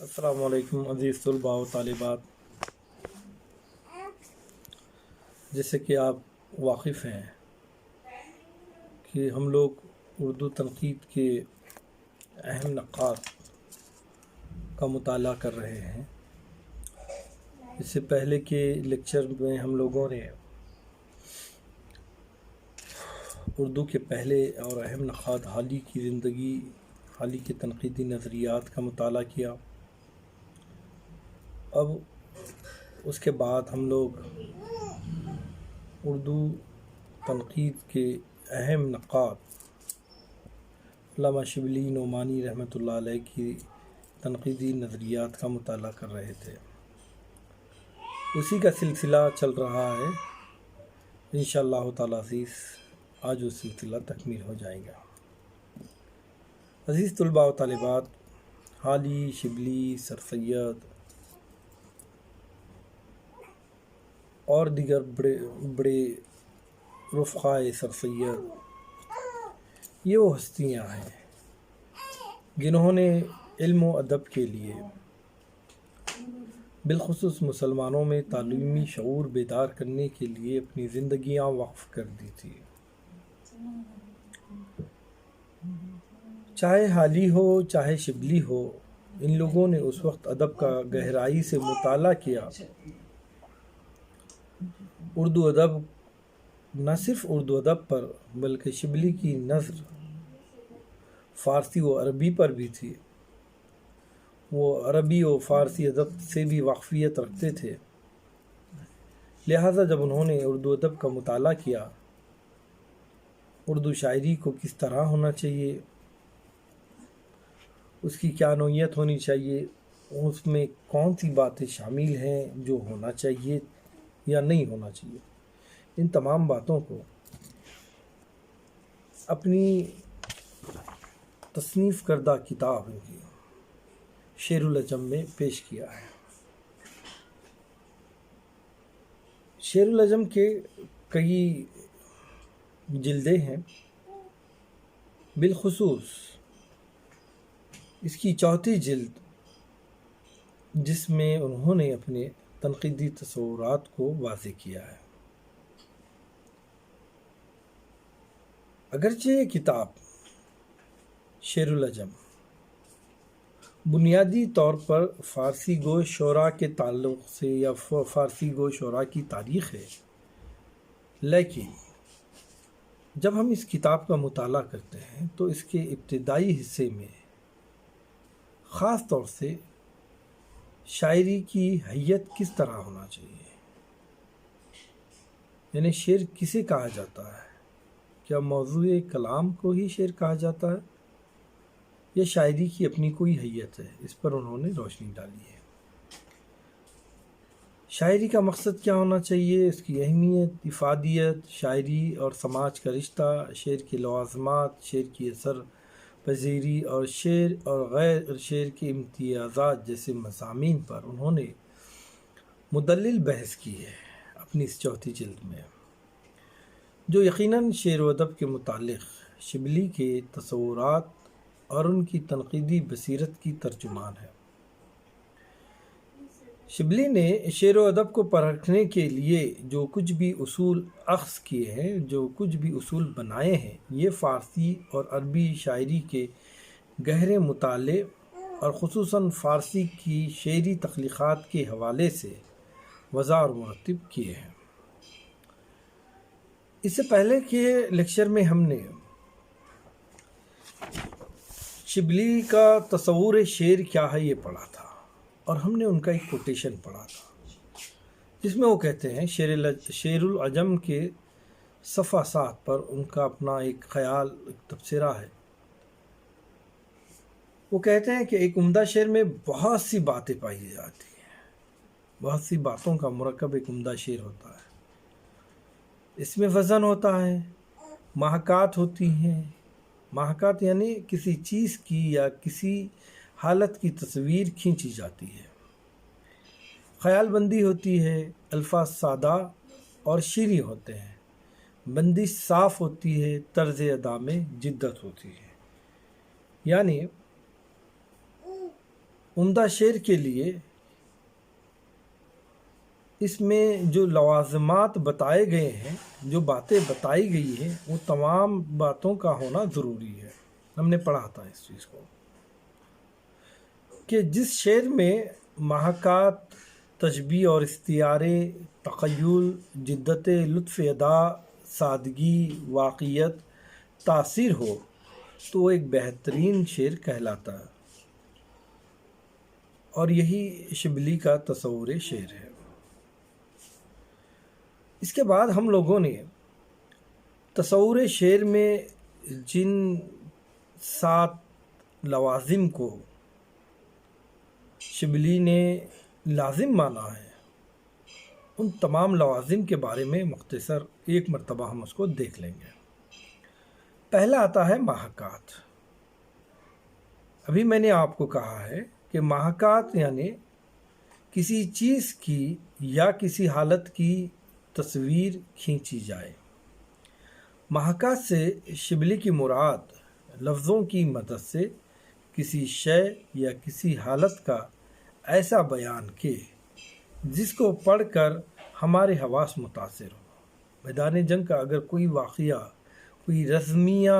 السلام علیکم عزیز طلباء و طالبات، جیسے کہ آپ واقف ہیں کہ ہم لوگ اردو تنقید کے اہم نقاط کا مطالعہ کر رہے ہیں۔ اس سے پہلے کے لیکچر میں ہم لوگوں نے اردو کے پہلے اور اہم نقاط حالی کی زندگی، حالی کے تنقیدی نظریات کا مطالعہ کیا۔ اب اس کے بعد ہم لوگ اردو تنقید کے اہم نقاط علامہ شبلی نعمانی رحمۃ اللہ علیہ کی تنقیدی نظریات کا مطالعہ کر رہے تھے۔ اسی کا سلسلہ چل رہا ہے۔ انشاءاللہ تعالی عزیز آج وہ سلسلہ تکمیل ہو جائے گا۔ عزیز طلباء و طالبات، حالی، شبلی، سر سید اور دیگر بڑے رفقائے سر سید، یہ وہ ہستیاں ہیں جنہوں نے علم و ادب کے لیے بالخصوص مسلمانوں میں تعلیمی شعور بیدار کرنے کے لیے اپنی زندگیاں وقف کر دی تھی۔ چاہے حالی ہو چاہے شبلی ہو، ان لوگوں نے اس وقت ادب کا گہرائی سے مطالعہ کیا۔ اردو ادب نہ صرف اردو ادب پر بلکہ شبلی کی نظر فارسی و عربی پر بھی تھی۔ وہ عربی و فارسی ادب سے بھی واقفیت رکھتے تھے، لہٰذا جب انہوں نے اردو ادب کا مطالعہ کیا، اردو شاعری کو کس طرح ہونا چاہیے، اس کی کیا نوعیت ہونی چاہیے، اس میں کون سی باتیں شامل ہیں جو ہونا چاہیے یا نہیں ہونا چاہیے، ان تمام باتوں کو اپنی تصنیف کردہ کتاب شعر العجم میں پیش کیا ہے۔ شعر العجم کے کئی جلدیں ہیں، بالخصوص اس کی چوتھی جلد جس میں انہوں نے اپنے تنقیدی تصورات کو واضح کیا ہے۔ اگرچہ یہ کتاب شعر العجم بنیادی طور پر فارسی گو شعراء کے تعلق سے یا فارسی گو شعراء کی تاریخ ہے، لیکن جب ہم اس کتاب کا مطالعہ کرتے ہیں تو اس کے ابتدائی حصے میں خاص طور سے شاعری کی حیت کس طرح ہونا چاہیے، یعنی شعر کسے کہا جاتا ہے، کیا موضوع کلام کو ہی شعر کہا جاتا ہے یا شاعری کی اپنی کوئی حیت ہے، اس پر انہوں نے روشنی ڈالی ہے۔ شاعری کا مقصد کیا ہونا چاہیے، اس کی اہمیت، افادیت، شاعری اور سماج کا رشتہ، شعر کے لوازمات، شعر کی اثر پذیری اور شعر اور غیر شعر کے امتیازات جیسے مضامین پر انہوں نے مدلل بحث کی ہے اپنی اس چوتھی جلد میں، جو یقیناً شعر و ادب کے متعلق شبلی کے تصورات اور ان کی تنقیدی بصیرت کی ترجمان ہے۔ شبلی نے شعر و ادب کو پرکھنے کے لیے جو کچھ بھی اصول اخذ کیے ہیں، جو کچھ بھی اصول بنائے ہیں، یہ فارسی اور عربی شاعری کے گہرے مطالعے اور خصوصاً فارسی کی شعری تخلیقات کے حوالے سے وضع اور مرتب کیے ہیں۔ اس سے پہلے کے لیکچر میں ہم نے شبلی کا تصور شعر کیا ہے یہ پڑھا تھا، اور ہم نے ان کا ایک کوٹیشن پڑھا تھا جس میں وہ کہتے ہیں، شعر العجم کے صفحہ 7 پر ان کا اپنا ایک خیال، ایک تبصرہ ہے۔ وہ کہتے ہیں کہ ایک عمدہ شعر میں بہت سی باتیں پائی جاتی ہیں، بہت سی باتوں کا مرکب ایک عمدہ شعر ہوتا ہے۔ اس میں وزن ہوتا ہے، محاکات ہوتی ہیں، محاکات یعنی کسی چیز کی یا کسی حالت کی تصویر کھینچی جاتی ہے، خیال بندی ہوتی ہے، الفاظ سادہ اور شیریں ہوتے ہیں، بندش صاف ہوتی ہے، طرز ادا میں جدت ہوتی ہے۔ یعنی عمدہ شعر کے لیے اس میں جو لوازمات بتائے گئے ہیں، جو باتیں بتائی گئی ہیں، وہ تمام باتوں کا ہونا ضروری ہے۔ ہم نے پڑھا تھا اس چیز کو کہ جس شعر میں محاکات، تشبیہ اور استعارے، تخیل، جدت لطف ادا، سادگی، واقعیت، تاثیر ہو تو وہ ایک بہترین شعر کہلاتا ہے، اور یہی شبلی کا تصور شعر ہے۔ اس کے بعد ہم لوگوں نے تصور شعر میں جن 7 لوازم کو شبلی نے لازم مانا ہے، ان تمام لوازم کے بارے میں مختصر ایک مرتبہ ہم اس کو دیکھ لیں گے۔ پہلا آتا ہے محاکات۔ ابھی میں نے آپ کو کہا ہے کہ محاکات یعنی کسی چیز کی یا کسی حالت کی تصویر کھینچی جائے۔ محاکات سے شبلی کی مراد لفظوں کی مدد سے کسی شے یا کسی حالت کا ایسا بیان کہ جس کو پڑھ کر ہمارے حواس متاثر ہو۔ میدان جنگ کا اگر کوئی واقعہ، کوئی رزمیہ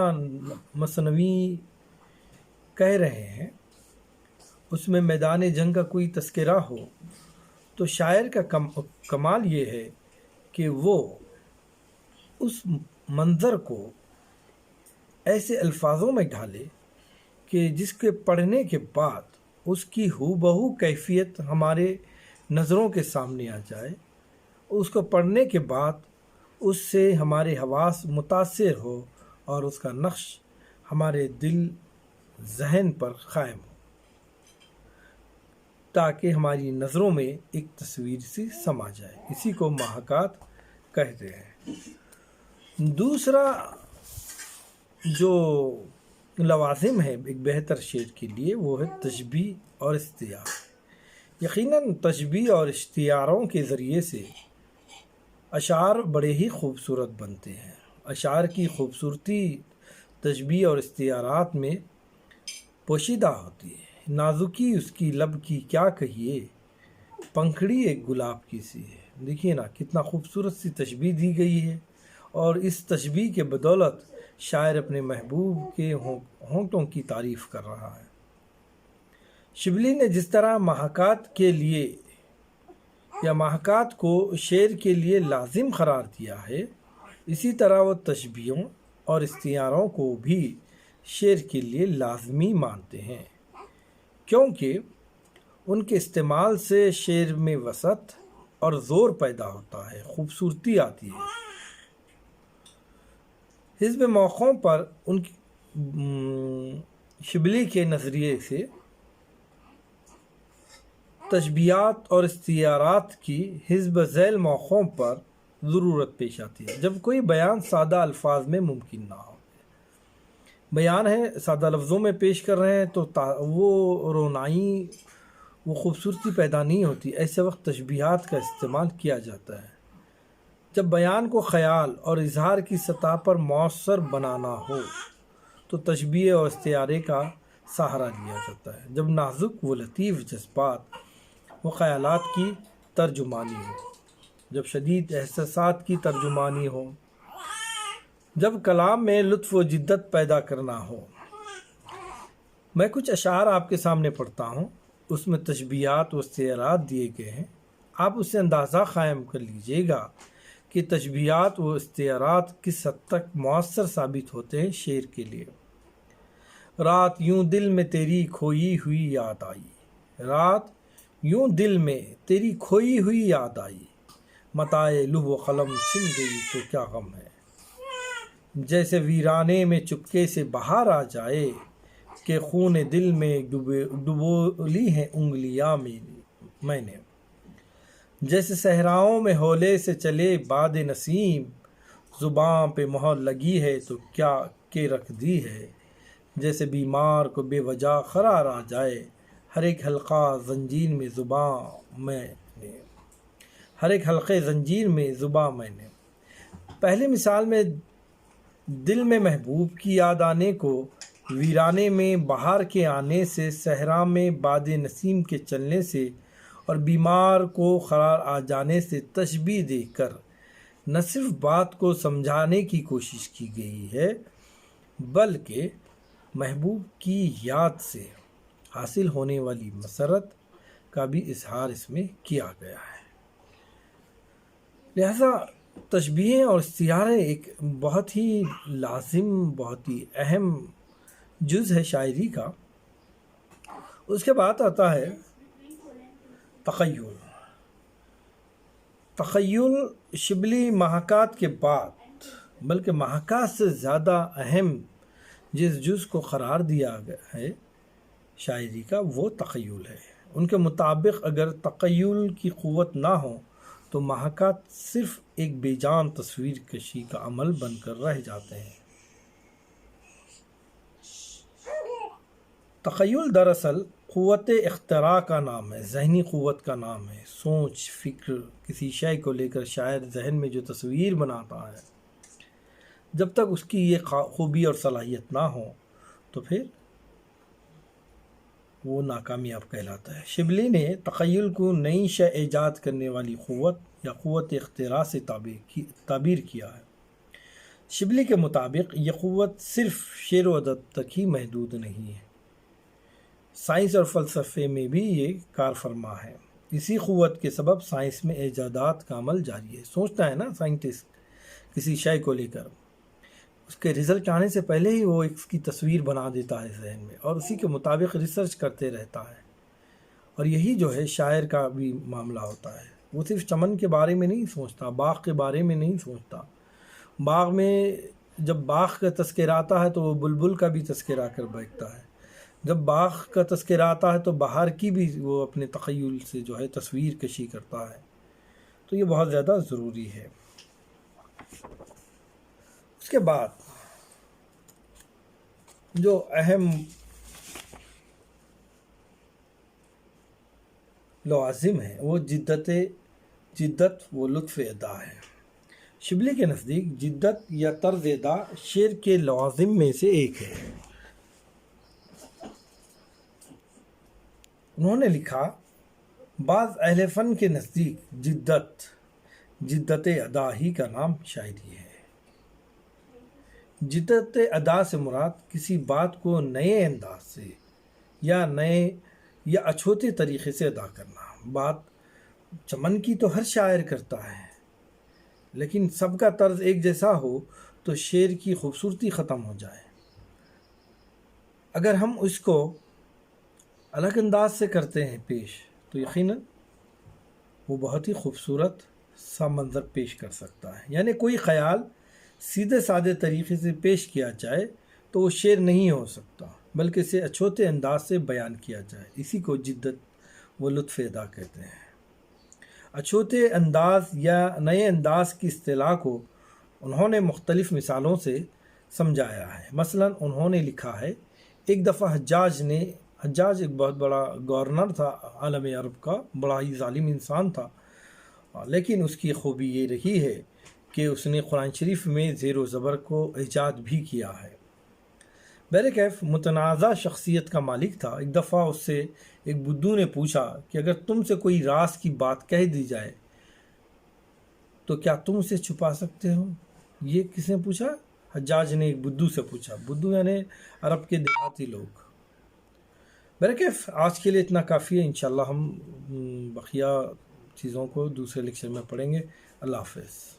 مثنوی کہہ رہے ہیں، اس میں میدان جنگ کا کوئی تذکرہ ہو، تو شاعر کا کمال یہ ہے کہ وہ اس منظر کو ایسے الفاظوں میں ڈھالے کہ جس کے پڑھنے کے بعد اس کی ہو بہو کیفیت ہمارے نظروں کے سامنے آ جائے، اس کو پڑھنے کے بعد اس سے ہمارے حواس متاثر ہو اور اس کا نقش ہمارے دل ذہن پر قائم ہو، تاکہ ہماری نظروں میں ایک تصویر سی سما جائے۔ اسی کو محاکات کہتے ہیں۔ دوسرا جو لوازم ہے ایک بہتر شعر کے لیے، وہ ہے تشبیہ اور استعار۔ یقیناً تشبیہ اور استعاروں کے ذریعے سے اشعار بڑے ہی خوبصورت بنتے ہیں۔ اشعار کی خوبصورتی تشبیہ اور استعارات میں پوشیدہ ہوتی ہے۔ نازکی اس کی لب کی کیا کہیے، پنکھڑی ایک گلاب کی سی ہے۔ دیکھیے نا کتنا خوبصورت سی تشبیہ دی گئی ہے، اور اس تشبیہ کے بدولت شاعر اپنے محبوب کے ہونٹوں کی تعریف کر رہا ہے۔ شبلی نے جس طرح محاکات کے لیے یا محاکات کو شعر کے لیے لازم قرار دیا ہے، اسی طرح وہ تشبیہوں اور استعاروں کو بھی شعر کے لیے لازمی مانتے ہیں، کیونکہ ان کے استعمال سے شعر میں وسعت اور زور پیدا ہوتا ہے، خوبصورتی آتی ہے۔ حزب موقعوں پر ان کی شبلی کے نظریے سے تشبیہات اور استعارات کی حزب ذیل موقعوں پر ضرورت پیش آتی ہے، جب کوئی بیان سادہ الفاظ میں ممکن نہ ہو۔ بیان ہے سادہ لفظوں میں پیش کر رہے ہیں تو وہ رونائی، وہ خوبصورتی پیدا نہیں ہوتی۔ ایسے وقت تشبیہات کا استعمال کیا جاتا ہے۔ جب بیان کو خیال اور اظہار کی سطح پر مؤثر بنانا ہو تو تشبیہ اور استعارے کا سہارا لیا جاتا ہے۔ جب نازک و لطیف جذبات و خیالات کی ترجمانی ہو، جب شدید احساسات کی ترجمانی ہو، جب کلام میں لطف و جدت پیدا کرنا ہو۔ میں کچھ اشعار آپ کے سامنے پڑھتا ہوں، اس میں تشبیہات و استعارات دیے گئے ہیں۔ آپ اس سے اندازہ قائم کر لیجئے گا کہ تشبیہات و استعارات کس حد تک مؤثر ثابت ہوتے ہیں شعر کے لیے۔ رات یوں دل میں تیری کھوئی ہوئی یاد آئی، رات یوں دل میں تیری کھوئی ہوئی یاد آئی، متاع لوح و قلم چھن گئی تو کیا غم ہے، جیسے ویرانے میں چپکے سے بہار آ جائے کہ خون دل میں ڈبو لی ہیں انگلیاں میں نے، جیسے صحراؤں میں ہولے سے چلے باد نسیم، زباں پہ مہر لگی ہے تو کیا کہ رکھ دی ہے، جیسے بیمار کو بے وجہ قرار آ جائے، ہر ایک حلقہ زنجیر میں زباں میں نے، ہر ایک حلقے زنجیر میں زباں میں نے۔ پہلی مثال میں دل میں محبوب کی یاد آنے کو ویرانے میں بہار کے آنے سے، صحرا میں باد نسیم کے چلنے سے اور بیمار کو قرار آ جانے سے تشبیہ دے کر نہ صرف بات کو سمجھانے کی کوشش کی گئی ہے بلکہ محبوب کی یاد سے حاصل ہونے والی مسرت کا بھی اظہار اس میں کیا گیا ہے۔ لہذا تشبیہیں اور استعارے ایک بہت ہی لازم، بہت ہی اہم جز ہے شاعری کا۔ اس کے بعد آتا ہے تخیل۔ تخیل شبلی محاکات کے بعد، بلکہ محاکات سے زیادہ اہم جس جز کو قرار دیا گیا ہے شاعری کا وہ تخیل ہے۔ ان کے مطابق اگر تخیل کی قوت نہ ہو تو محاکات صرف ایک بے جان تصویر کشی کا عمل بن کر رہ جاتے ہیں۔ تخیل دراصل قوت اختراع کا نام ہے، ذہنی قوت کا نام ہے۔ سوچ، فکر، کسی شے کو لے کر شاعر ذہن میں جو تصویر بناتا ہے، جب تک اس کی یہ خوبی اور صلاحیت نہ ہو تو پھر وہ ناکامیاب کہلاتا ہے۔ شبلی نے تخیل کو نئی شے ایجاد کرنے والی قوت یا قوت اختراع سے تعبیر کیا ہے۔ شبلی کے مطابق یہ قوت صرف شعر و ادب تک ہی محدود نہیں ہے، سائنس اور فلسفے میں بھی یہ کار فرما ہے۔ اسی قوت کے سبب سائنس میں ایجادات کا عمل جاری ہے۔ سوچتا ہے نا سائنٹسٹ کسی شے کو لے کر، اس کے رزلٹ آنے سے پہلے ہی وہ اس کی تصویر بنا دیتا ہے ذہن میں اور اسی کے مطابق ریسرچ کرتے رہتا ہے۔ اور یہی جو ہے شاعر کا بھی معاملہ ہوتا ہے، وہ صرف چمن کے بارے میں نہیں سوچتا، باغ کے بارے میں نہیں سوچتا۔ باغ میں جب باغ کا تذکرہ آتا ہے تو وہ بلبل کا بھی تذکرہ کر بیٹھتا ہے، جب باغ کا تذکرہ آتا ہے تو بہار کی بھی وہ اپنے تخیل سے جو ہے تصویر کشی کرتا ہے۔ تو یہ بہت زیادہ ضروری ہے۔ اس کے بعد جو اہم لوازم ہے وہ جدت و لطف ادا ہے۔ شبلی کے نزدیک جدت یا طرز ادا شعر کے لوازم میں سے ایک ہے۔ انہوں نے لکھا، بعض اہل فن کے نزدیک جدت ادا ہی کا نام شاعری ہے۔ جدت ادا سے مراد کسی بات کو نئے انداز سے یا اچھوتے طریقے سے ادا کرنا۔ بات چمن کی تو ہر شاعر کرتا ہے، لیکن سب کا طرز ایک جیسا ہو تو شعر کی خوبصورتی ختم ہو جائے۔ اگر ہم اس کو الگ انداز سے کرتے ہیں پیش تو یقیناً وہ بہت ہی خوبصورت سا منظر پیش کر سکتا ہے۔ یعنی کوئی خیال سیدھے سادے طریقے سے پیش کیا جائے تو وہ شعر نہیں ہو سکتا، بلکہ اسے اچھوتے انداز سے بیان کیا جائے، اسی کو جدت و لطف ادا کہتے ہیں۔ اچھوتے انداز یا نئے انداز کی اصطلاح کو انہوں نے مختلف مثالوں سے سمجھایا ہے۔ مثلا انہوں نے لکھا ہے، ایک دفعہ حجاج ایک بہت بڑا گورنر تھا عالم عرب کا، بڑا ہی ظالم انسان تھا، لیکن اس کی خوبی یہ رہی ہے کہ اس نے قرآن شریف میں زیر و زبر کو ایجاد بھی کیا ہے۔ بہرکیف متنازع شخصیت کا مالک تھا۔ ایک دفعہ اس سے ایک بدو نے پوچھا کہ اگر تم سے کوئی راز کی بات کہہ دی جائے تو کیا تم اسے چھپا سکتے ہو؟ یہ کس نے پوچھا؟ حجاج نے ایک بدو سے پوچھا۔ بدو یعنی عرب کے دیہاتی لوگ۔ بہرکیف آج کے لیے اتنا کافی ہے، انشاءاللہ ہم بقیہ چیزوں کو دوسرے لیکچر میں پڑھیں گے۔ اللہ حافظ۔